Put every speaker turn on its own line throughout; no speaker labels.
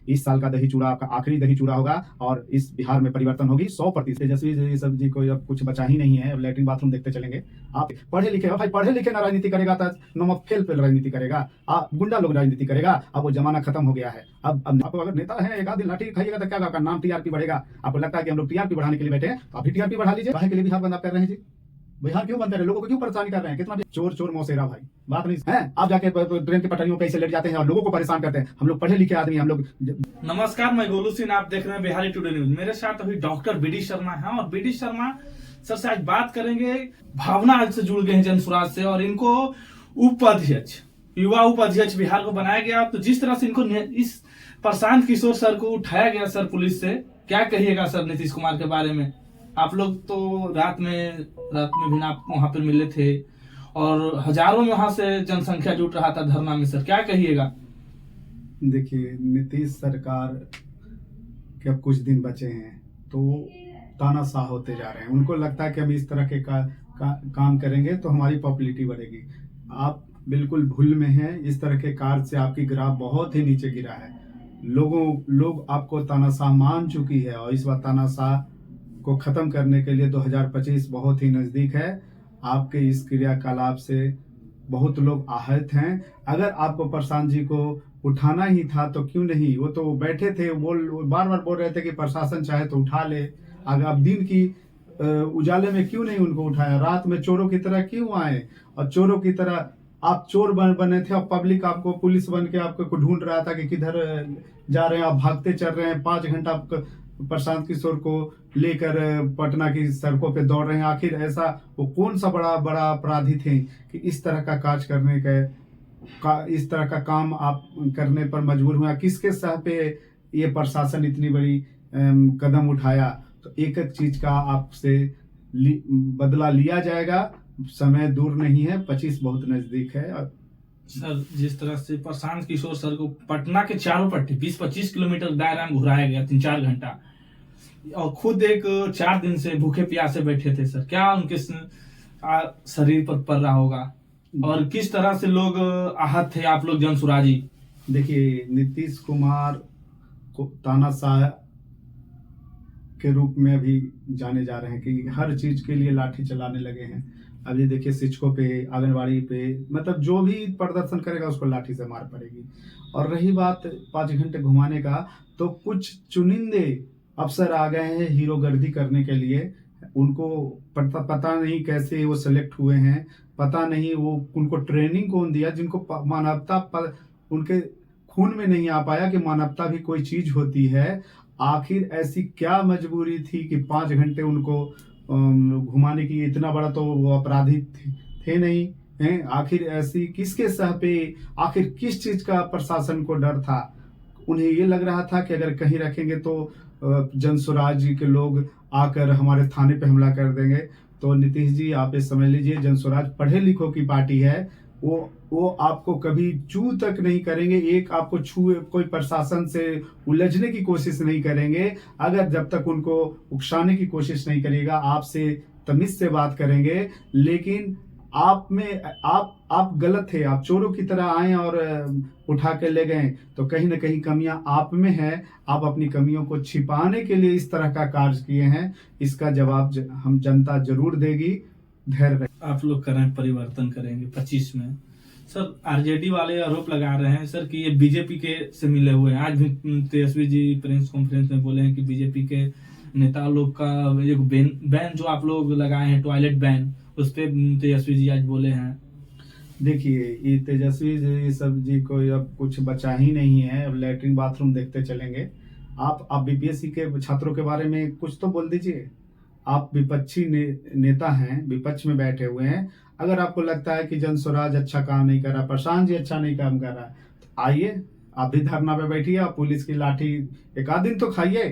इस साल का दही चूड़ा आपका आखिरी दही चूड़ा होगा और इस बिहार में परिवर्तन होगी 100%। तेजस्वी सब जी को अब कुछ बचा ही नहीं है, अब लैट्रिन बाथरूम देखते चलेंगे। आप पढ़े लिखे हो भाई, पढ़े लिखे ना राजनीति करेगा तो नमक फेल पे राजनीति करेगा, गुंडा लोग राजनीति करेगा। अब वो जमाना खत्म हो गया है। अब आपको अगर नेता है एक आध दिन लाठी खाइएगा तो क्या आपका नाम टीआरपी बढ़ेगा। आपको लगता है कि हम लोग टीआरपी बढ़ाने के लिए बैठे हैं, तो आप भी टीआरपी बढ़ा लीजिए। काहे के लिए बिहार बंद आप कर रहे हैं जी? बिहार क्यों बंद कर रहे हैं? लोगों को क्यों परेशान कर रहे हैं? कितना भी चोर चोर मौसेरा भाई, बात नहीं है। आप जाके ट्रेन की पटरियों पे ऐसे लेट जाते हैं और लोगों को परेशान करते हैं। हम लोग पढ़े लिखे आदमी, हम लोग।
नमस्कार, मैं गोलू सिंह, आप देख रहे हैं बिहारी टुडे न्यूज। मेरे साथ अभी डॉक्टर बीडी शर्मा हैं और बीडी शर्मा सर से आज बात करेंगे। भावना आज से जुड़ गए हैं जनसुराज से और इनको उपाध्यक्ष, युवा उपाध्यक्ष बिहार को बनाया गया। तो जिस तरह से इनको इस प्रशांत किशोर सर को उठाया गया सर पुलिस से, क्या कहिएगा सर नीतीश कुमार के बारे में? आप लोग तो रात में भी आप वहां पर मिले थे और हजारों में वहां से जनसंख्या जुट रहा था धरना में। सर क्या कहिएगा?
देखिए, नीतीश सरकार के अब कुछ दिन बचे हैं तो तानाशाह होते जा रहे हैं। उनको लगता है कि हम इस तरह के काम करेंगे तो हमारी पॉपुलैरिटी बढ़ेगी। आप बिल्कुल भूल में हैं। इस तरह के कार्य से आपकी ग्राफ बहुत ही नीचे गिरा है। लोग आपको तानाशाह मान चुकी है और इस बार तानाशाह को खत्म करने के लिए 2025 बहुत ही नजदीक है। आपके इस क्रियाकलाप से बहुत लोग आहत हैं। अगर आपको प्रशांत जी को उठाना ही था तो क्यों नहीं, वो तो बैठे थे, बार बार बोल रहे थे कि प्रशासन चाहे तो उठा ले। अगर आप दिन की उजाले में क्यों नहीं उनको उठाया? रात में चोरों की तरह क्यों आए? और चोरों की तरह आप चोर बने थे और पब्लिक आपको पुलिस बन के आपको ढूंढ रहा था कि किधर जा रहे हैं। आप भागते चल रहे हैं, 5 घंटा प्रशांत किशोर को लेकर पटना की सड़कों पे दौड़ रहे हैं। आखिर ऐसा वो कौन सा बड़ा अपराधी थे कि इस तरह का काज करने इस तरह का काम आप करने पर मजबूर हुआ? किसके सह पे ये प्रशासन इतनी बड़ी कदम उठाया? तो एक एक चीज का आपसे बदला लिया जाएगा। समय दूर नहीं है, 25 बहुत नजदीक है।
सर जिस तरह से प्रशांत किशोर सर को पटना के चारों पट्टी 20-25 किलोमीटर दायरा में घुराया गया 3-4 घंटा, और खुद एक 4 दिन से भूखे प्यासे बैठे थे सर, क्या उनके शरीर पर पड़ रहा होगा और किस तरह से लोग आहत थे? आप लोग जनसुराजी।
देखिए, नीतीश कुमार को तानाशाह के रूप में भी जाने जा रहे हैं कि हर चीज के लिए लाठी चलाने लगे हैं। अभी देखिए, शिक्षकों पे, आंगनबाड़ी पे, मतलब जो भी प्रदर्शन करेगा उसको लाठी से मार पड़ेगी। और रही बात 5 घंटे घुमाने का, तो कुछ चुनिंदे अफसर आ गए हैं हीरोगर्दी करने के लिए। उनको पता नहीं कैसे वो सेलेक्ट हुए हैं, पता नहीं वो उनको ट्रेनिंग कौन दिया, जिनको मानवता उनके खून में नहीं आ पाया कि मानवता भी कोई चीज होती है। आखिर ऐसी क्या मजबूरी थी कि 5 घंटे उनको घुमाने की? इतना बड़ा तो वो अपराधी थे नहीं हैं। आखिर ऐसी किसके सह पे, आखिर किस चीज का प्रशासन को डर था? उन्हें ये लग रहा था कि अगर कहीं रखेंगे तो जनसुराज जी के लोग आकर हमारे थाने पे हमला कर देंगे। तो नीतीश जी, आप ये समझ लीजिए, जनसुराज पढ़े लिखों की पार्टी है। वो आपको कभी छू तक नहीं करेंगे। एक आपको कोई प्रशासन से उलझने की कोशिश नहीं करेंगे। अगर जब तक उनको उकसाने की कोशिश नहीं करिएगा, आपसे तमीज से बात करेंगे। लेकिन आप गलत थे। आप चोरों की तरह आए और उठा के ले गए, तो कहीं ना कहीं कमियां आप में है। आप अपनी कमियों को छिपाने के लिए इस तरह का कार्य किए हैं। इसका जवाब हम जनता जरूर देगी। धैर्य।
आप लोग करें, परिवर्तन करेंगे 25 में। सर आरजेडी वाले आरोप लगा रहे हैं सर कि ये बीजेपी के से मिले हुए हैं। आज भी तेजस्वी जी प्रेस कॉन्फ्रेंस में बोले हैं कि बीजेपी के नेता लोग का एक बैन जो आप लोग लगाए हैं, टॉयलेट बैन, उस पे तेजस्वी जी आज बोले हैं।
देखिए, ये तेजस्वी जी सब जी को अब कुछ बचा ही नहीं है। अब लैट्रिन बाथरूम देखते चलेंगे। आप बीपीएससी के छात्रों के बारे में कुछ तो बोल दीजिए। आप विपक्षी नेता हैं, विपक्ष में बैठे हुए हैं। अगर आपको लगता है कि जनसुराज अच्छा काम नहीं कर रहा, प्रशांत जी अच्छा नहीं काम कर रहा, तो आइए आप भी धरना पे बैठिए। आप पुलिस की लाठी एक आध दिन तो खाइए।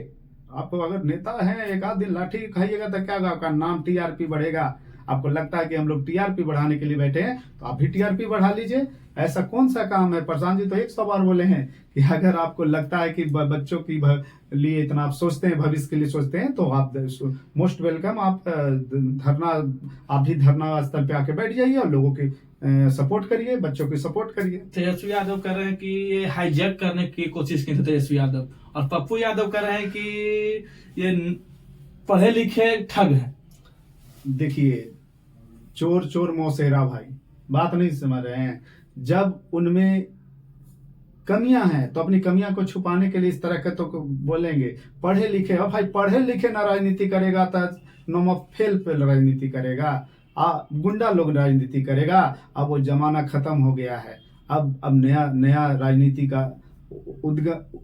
आपको अगर नेता है, एक आध दिन लाठी खाइएगा तो क्या होगा? आपका नाम टीआरपी बढ़ेगा। आपको लगता है कि हम लोग टीआरपी बढ़ाने के लिए बैठे हैं तो आप भी टीआरपी बढ़ा लीजिए। ऐसा कौन सा काम है? प्रशांत जी तो 100 बार बोले हैं कि अगर आपको लगता है कि बच्चों की लिए इतना आप सोचते हैं, भविष्य के लिए सोचते हैं, तो आप मोस्ट वेलकम। आप भी धरना स्थल पे आके बैठ जाइए और लोगों की सपोर्ट करिए, बच्चों की सपोर्ट करिए।
तेजस्वी यादव कह रहे हैं कि ये हाईजैक करने की कोशिश की थी तेजस्वी यादव, और पप्पू यादव कह रहे हैं कि ये पढ़े लिखे ठग हैं।
देखिए, चोर चोर मौसेरा भाई, बात नहीं समझ रहे हैं। जब उनमें कमियां हैं तो अपनी कमियां को छुपाने के लिए इस तरह के तो बोलेंगे। पढ़े लिखे, अब भाई पढ़े लिखे ना राजनीति करेगा तो नो फेल फेल राजनीति करेगा, गुंडा लोग राजनीति करेगा। अब वो जमाना खत्म हो गया है। अब नया नया राजनीति का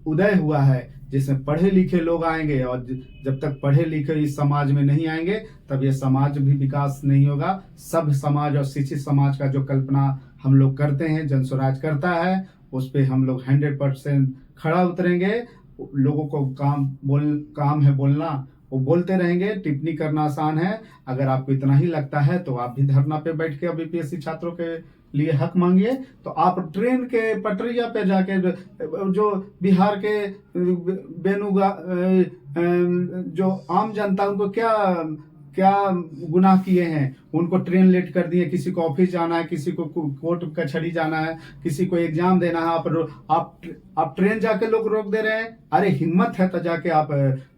उदय हुआ है जिसमें पढ़े लिखे लोग आएंगे, और जब तक पढ़े लिखे इस समाज में नहीं आएंगे तब ये समाज भी विकास नहीं होगा। सब समाज और शिक्षित समाज का जो कल्पना हम लोग करते हैं, जन स्वराज करता है, उस पे हम लोग 100% खड़ा उतरेंगे। लोगों को काम है बोलना, वो बोलते रहेंगे। टिप्पणी करना आसान है। अगर आपको इतना ही लगता है तो आप भी धरना पे बैठ के बीपीएससी छात्रों के लिए हक मांगिए। तो आप ट्रेन के पटरिया पे जाके, जो बिहार के जो आम जनता, उनको क्या गुनाह किए हैं? उनको ट्रेन लेट कर दिए, किसी को ऑफिस जाना है, किसी को कोर्ट कचहरी जाना है, किसी को एग्जाम देना है, आप ट्रेन जाके लोग रोक दे रहे हैं। अरे हिम्मत है तो जाके आप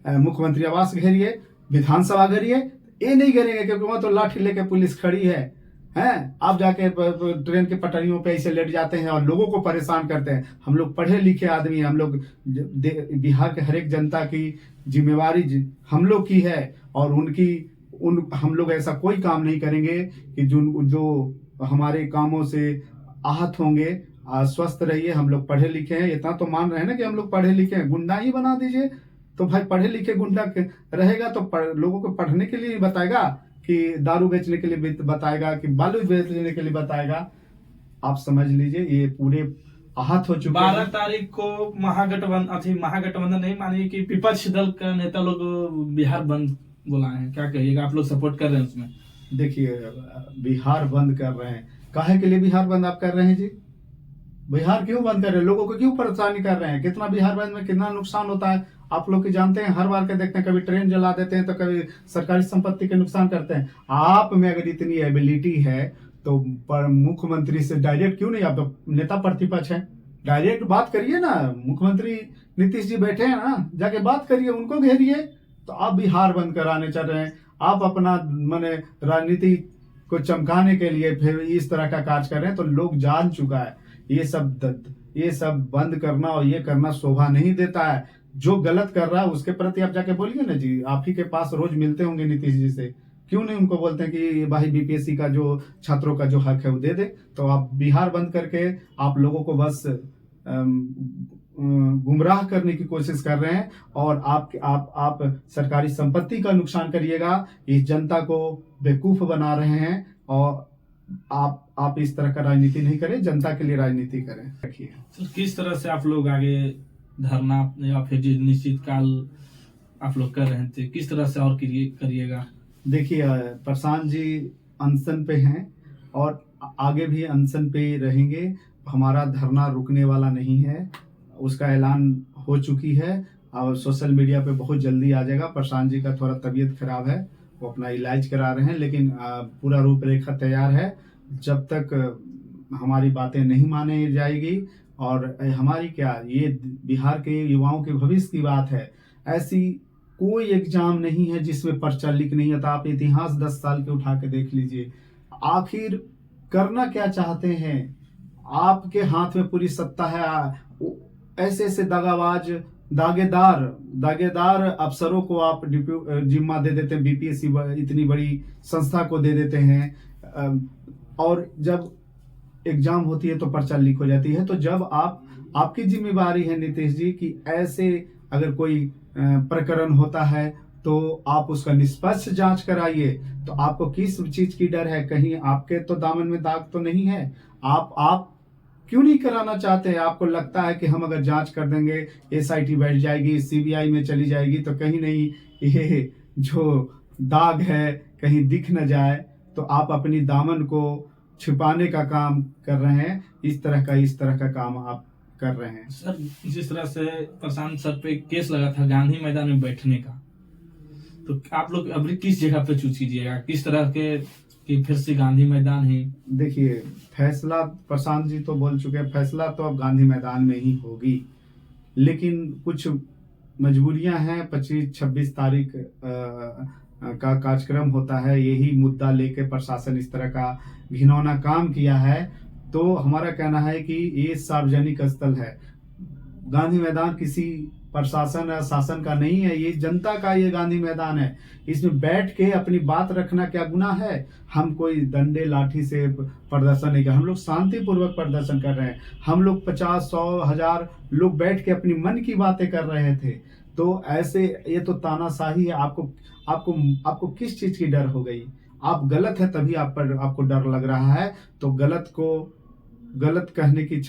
मुख्यमंत्री आवास घेरिए, विधानसभा घेरिए। ये नहीं घेरेंगे क्योंकि वहां तो लाठी लेके पुलिस खड़ी है। आप जाके ट्रेन के पटरियों पे ऐसे लेट जाते हैं और लोगों को परेशान करते हैं। हम लोग पढ़े लिखे आदमी, हम लोग बिहार के हर एक जनता की जिम्मेवारी हम लोग की है, और हम लोग ऐसा कोई काम नहीं करेंगे कि जो हमारे कामों से आहत होंगे। स्वस्थ रहिए। हम लोग पढ़े लिखे हैं, इतना तो मान रहे हैं ना कि हम लोग पढ़े लिखे हैं। गुंडा ही बना दीजिए तो भाई पढ़े लिखे गुंडा रहेगा तो लोगों को पढ़ने के लिए बताएगा कि दारू बेचने के लिए बताएगा, कि बालू बेचने के लिए बताएगा। आप समझ लीजिए ये पूरे आहत हो चुके हैं।
12 तारीख को महागठबंधन नहीं मानिए कि विपक्ष दल का नेता लोग बिहार बंद बुलाए हैं। क्या कहिएगा? आप लोग सपोर्ट कर रहे हैं उसमें?
देखिए, बिहार बंद कर रहे हैं, काहे के लिए बिहार बंद आप कर रहे हैं जी? बिहार क्यों बंद कर रहे हैं? लोगों को क्यों परेशानी कर रहे हैं? कितना बिहार बंद में कितना नुकसान होता है आप लोग की जानते हैं। हर बार के देखते हैं, कभी ट्रेन जला देते हैं तो कभी सरकारी संपत्ति के नुकसान करते हैं। आप में अगर इतनी एबिलिटी है तो मुख्यमंत्री से डायरेक्ट क्यों नहीं, आप तो नेता प्रतिपक्ष हैं, डायरेक्ट बात करिए ना। मुख्यमंत्री नीतीश जी बैठे हैं ना, जाके बात करिए, उनको घेरिए। तो आप बिहार बंद कराने चल रहे हैं। आप अपना राजनीति को चमकाने के लिए फिर इस तरह का कार्य कर रहे हैं। तो लोग जान चुका है ये सब बंद करना और ये करना शोभा नहीं देता है। जो गलत कर रहा है उसके प्रति आप जाके बोलिए ना जी। आप ही के पास रोज मिलते होंगे नीतीश जी से, क्यों नहीं उनको बोलते हैं कि भाई बीपीएससी का जो छात्रों का जो हक है वो दे दे। तो आप बिहार बंद करके आप लोगों को बस गुमराह करने की कोशिश कर रहे हैं, और आप सरकारी संपत्ति का नुकसान करिएगा, इस जनता को बेवकूफ बना रहे हैं। और आप इस तरह का राजनीति नहीं करें, जनता के लिए राजनीति करें। रखिए
किस तरह से आप लोग आगे धरना या फिर निश्चित काल आप लोग कर रहे थे, किस तरह से और करिएगा?
देखिए, प्रशांत जी अनशन पे हैं और आगे भी अनशन पे रहेंगे। हमारा धरना रुकने वाला नहीं है, उसका ऐलान हो चुकी है और सोशल मीडिया पे बहुत जल्दी आ जाएगा। प्रशांत जी का थोड़ा तबीयत खराब है, वो अपना इलाज करा रहे हैं, लेकिन पूरा रूपरेखा तैयार है। जब तक हमारी बातें नहीं मानी जाएगी, और हमारी क्या, ये बिहार के युवाओं के भविष्य की बात है। ऐसी कोई एग्जाम नहीं है जिसमें पर्चा लीक नहीं होता। आप इतिहास 10 साल के उठा के देख लीजिए। आखिर करना क्या चाहते हैं? आपके हाथ में पूरी सत्ता है। ऐसे ऐसे दगाबाज दागेदार अफसरों को आप जिम्मा दे देते हैं, बीपीएससी इतनी बड़ी संस्था को दे देते हैं, और जब एग्जाम होती है तो पर्चा लीक हो जाती है। तो जब आपकी जिम्मेवारी है नीतीश जी कि ऐसे अगर कोई प्रकरण होता है तो आप उसका निष्पक्ष जांच कराइए। तो आपको किस चीज की डर है? कहीं आपके तो दामन में दाग तो नहीं है? आप क्यों नहीं कराना चाहते? आपको लगता है कि हम अगर जांच कर देंगे, एसआईटी बैठ जाएगी, सीबीआई में चली जाएगी, तो कहीं नहीं ये जो दाग है कहीं दिख न जाए। तो आप अपनी दामन को छिपाने का काम कर रहे हैं। इस तरह का काम आप कर रहे हैं।
सर, जिस तरह से प्रशांत सर पे केस लगा था गांधी मैदान में बैठने का, तो आप लोग अभी किस जगह पे चूज कीजिएगा, किस तरह के कि फिर से गांधी मैदान ही?
देखिए, फैसला प्रशांत जी तो बोल चुके हैं, फैसला तो अब गांधी मैदान में ही होगी, लेकिन कुछ मजबूरियां हैं। 25-26 तारीख का कार्यक्रम होता है, यही मुद्दा लेके प्रशासन इस तरह का घिनौना काम किया है। तो हमारा कहना है कि ये सार्वजनिक स्थल है, गांधी मैदान किसी प्रशासन या शासन का नहीं है, ये जनता का ये गांधी मैदान है। इसमें बैठ के अपनी बात रखना क्या गुनाह है? हम कोई डंडे लाठी से प्रदर्शन नहीं कर, हम लोग शांतिपूर्वक प्रदर्शन कर रहे हैं। हम लोग 50, 100, 1000 लोग बैठ के अपनी मन की बातें कर रहे थे। तो ऐसे ये तो तानाशाही है। आपको किस चीज की डर हो गई? आप गलत है तभी आपको डर लग रहा है। तो गलत कहने की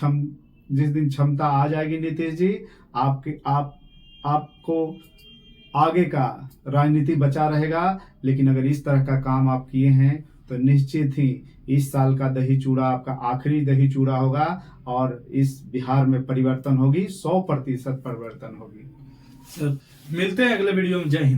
जिस दिन क्षमता आ जाएगी नीतीश जी, आपको आगे का राजनीति बचा रहेगा। लेकिन अगर इस तरह का काम आप किए हैं तो निश्चित ही इस साल का दही चूड़ा आपका आखिरी दही चूड़ा होगा और इस बिहार में परिवर्तन होगी, 100% परिवर्तन होगी।
सर, मिलते हैं अगले वीडियो में। जय हिंद।